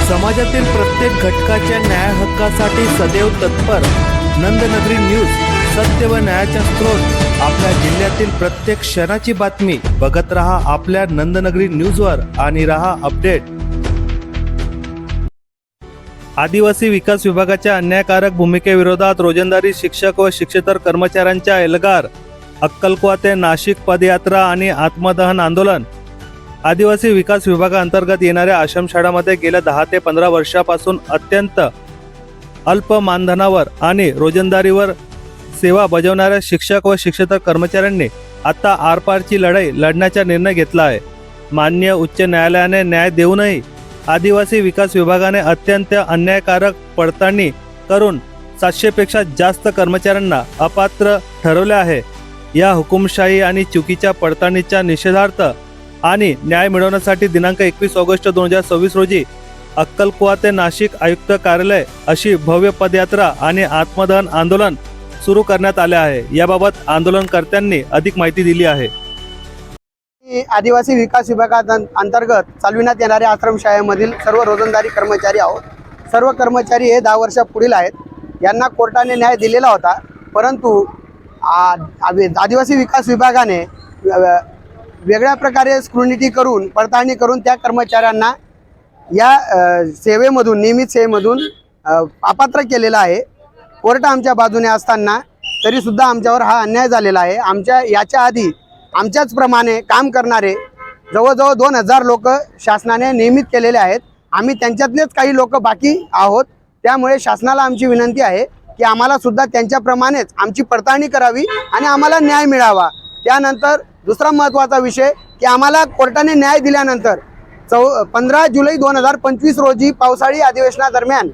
समाजातील प्रत्येक घटकाच्या न्याय हक्कासाठी सदैव तत्पर नंदनगरी न्यूज, सत्य व न्यायाचा स्रोत। आपल्या जिल्ह्यातील प्रत्येक क्षणाची बातमी बघत रहा आपल्या नंदनगरी न्यूजवर आणि रहा अपडेट। आदिवासी विकास विभागाच्या अन्यायकारक भूमिकेविरोधात रोजंदारी शिक्षक व शिक्षेतर कर्मचाऱ्यांच्या एल्गार, अक्कलकुवा ते नाशिक पदयात्रा आणि आत्मदहन आंदोलन। आदिवासी विकास विभागाअंतर्गत येणाऱ्या आश्रमशाळांमध्ये गेल्या 10 ते 15 वर्षापासून अत्यंत अल्प मानधनावर आणि रोजंदारीवर सेवा बजावणाऱ्या शिक्षक व शिक्षेतर कर्मचाऱ्यांनी आता आरपारची लढाई लढण्याचा निर्णय घेतला आहे। माननीय उच्च न्यायालयाने न्याय देऊनही आदिवासी विकास विभागाने अत्यंत अन्यायकारक पडताळणी करून 700 पेक्षा जास्त कर्मचाऱ्यांना अपात्र ठरवले आहे। या हुकुमशाही आणि चुकीच्या पडताळणीच्या निषेधार्थ आणि न्याय मिळवण्यासाठी दिनांक 21 ऑगस्ट 2026 रोजी अक्कलकुवा ते नाशिक आयुक्त कार्यालय अशी भव्य पदयात्रा आणि आत्मदहन आंदोलन सुरू करण्यात आले आहे। याबाबत आंदोलनकर्त्यांनी अधिक माहिती दिली आहे। आदिवासी विकास विभागाअंतर्गत चालविण्यात येणाऱ्या आश्रमशाळेमधील सर्व रोजंदारी कर्मचारी आहोत। सर्व कर्मचारी हे 10 वर्षापुढील आहेत। यांना कोर्टाने न्याय दिलेला होता, परंतु आदिवासी विकास विभागाने वेगळ्या प्रकारे स्क्रुनिटी करून पडताळणी करून त्या कर्मचाऱ्यांना या सेवेमधून नियमित सेवेमधून अपात्र केलेला आहे। कोर्ट आमच्या बाजूने असताना तरीसुद्धा आमच्यावर हा अन्याय झालेला आहे। याच्या आधी आमच्याच प्रमाणे काम करणारे जवळजवळ 2000 लोक शासनाने नियमित केलेले आहेत। आम्ही त्यांच्यातलेच काही लोक बाकी आहोत। त्यामुळे शासनाला आमची विनंती आहे की आम्हाला सुद्धा त्यांच्याप्रमाणेच आमची पडताळणी करावी आणि आम्हाला न्याय मिळावा। त्यानंतर दुसरा महत्त्वाचा विषय की आम्हाला कोर्टाने न्याय दिल्यानंतर 15 जुलै 2025 रोजी पावसाळी अधिवेशनादरम्यान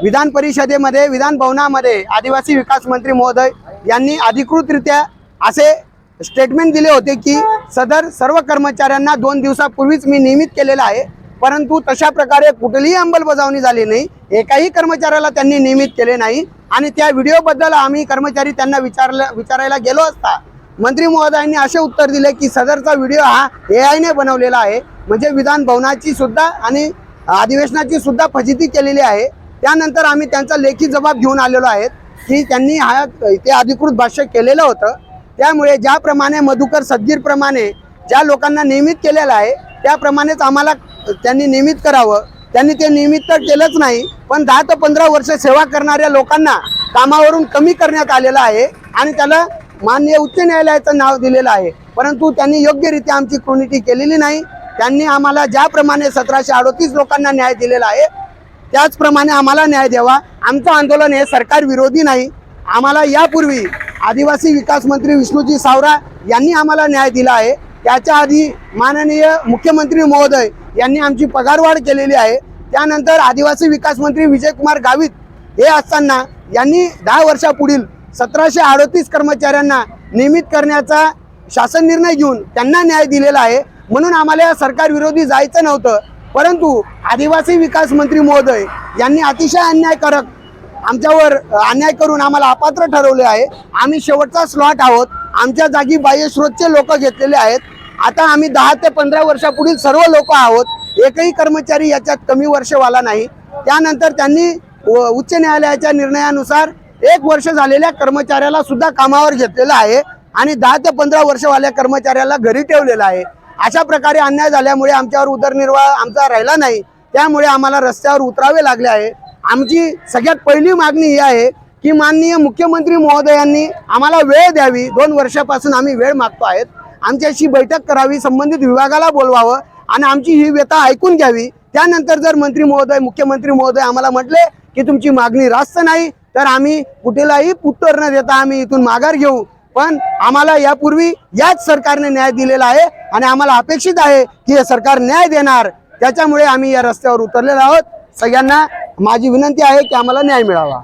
विधान परिषदेमध्ये विधान भवनामध्ये आदिवासी विकास मंत्री महोदय यांनी अधिकृतरित्या असे स्टेटमेंट दिले होते की सदर सर्व कर्मचाऱ्यांना 2 दिवसापूर्वीच मी नियमित केलेला आहे, परंतु तशा प्रकारे कुठलीही अंमलबजावणी झाली नाही। एकाही कर्मचाऱ्याला त्यांनी नियमित केले नाही आणि त्या व्हिडिओबद्दल आम्ही कर्मचारी त्यांना विचारायला गेलो असता मंत्री महोदयांनी असे उत्तर दिले की सदरचा व्हिडिओ हा AI ने बनवलेला आहे, म्हणजे विधान भवनाची सुद्धा आणि अधिवेशनाची सुद्धा फजिती केलेली आहे। त्यानंतर आम्ही त्यांचा लेखी जबाब घेऊन आलेलो आहेत की त्यांनी ते अधिकृत भाष्य केलेलं होतं। त्यामुळे ज्याप्रमाणे मधुकर सदगीरप्रमाणे ज्या लोकांना नियमित केलेलं आहे त्याप्रमाणेच आम्हाला त्यांनी नियमित करावं। त्यांनी ते नियमित तर केलंच नाही, पण 10 ते 15 वर्ष सेवा करणाऱ्या लोकांना कामावरून कमी करण्यात आलेलं आहे आणि त्याला माननीय उच्च न्यायालयाचं नाव दिलेलं आहे, परंतु त्यांनी योग्यरित्या आमची स्क्रुनिटी केलेली नाही। त्यांनी आम्हाला ज्याप्रमाणे 1738 लोकांना न्याय दिलेला आहे त्याचप्रमाणे आम्हाला न्याय द्यावा। आमचं आंदोलन हे सरकार विरोधी नाही। आम्हाला यापूर्वी आदिवासी विकास मंत्री विष्णुजी सावरा यांनी आम्हाला न्याय दिला आहे। त्याच्या आधी माननीय मुख्यमंत्री महोदय यांनी आमची पगारवाढ केलेली आहे। त्यानंतर आदिवासी विकास मंत्री विजयकुमार गावित हे असताना यांनी 10 वर्षापुढील 1738 कर्मचाऱ्यांना नियमित करण्याचा शासन निर्णय घेऊन त्यांना न्याय दिलेला आहे। म्हणून आम्हाला सरकार विरोधी जायचं नव्हतं, परंतु आदिवासी विकास मंत्री महोदय यांनी अतिशय अन्यायकारक आमच्यावर अन्याय करून आम्हाला अपात्र ठरवले आहे। आम्ही शेवटचा स्लॉट आहोत। आमच्या जागी बाह्य स्रोतचे लोक घेतलेले आहेत। आता आम्ही 10 ते 15 वर्षापुढील सर्व लोक आहोत। एकही कर्मचारी याच्यात कमी वर्षवाला नाही। त्यानंतर त्यांनी उच्च न्यायालयाच्या निर्णयानुसार 1 वर्ष झालेल्या कर्मचाऱ्याला सुद्धा कामावर घेतलेलं आहे आणि 10 ते 15 वर्षवाल्या कर्मचाऱ्याला घरी ठेवलेलं आहे। अशा प्रकारे अन्याय झाल्यामुळे आमच्यावर उदरनिर्वाह आमचा राहिला नाही। त्यामुळे आम्हाला रस्त्यावर उतरावे लागले आहे। आमची सगळ्यात पहिली मागणी ही आहे की माननीय मुख्यमंत्री महोदयांनी आम्हाला वेळ द्यावी। 2 वर्षापासून आम्ही वेळ मागतो आहेत। आमच्याशी बैठक करावी, संबंधित विभागाला बोलवावं आणि आमची ही व्यथा ऐकून घ्यावी। त्यानंतर जर मुख्यमंत्री महोदय आम्हाला म्हटले की तुमची मागणी रास्त नाही तर आम्ही कुठेलाही उत्तर न देता आम्ही इथून माघार घेऊ। पण आम्हाला यापूर्वी याच सरकारने न्याय दिलेला आहे आणि आम्हाला अपेक्षित आहे की हे सरकार न्याय देणार। त्याच्यामुळे आम्ही या रस्त्यावर उतरलेलो आहोत। सगळ्यांना माझी विनंती आहे की आम्हाला न्याय मिळावा।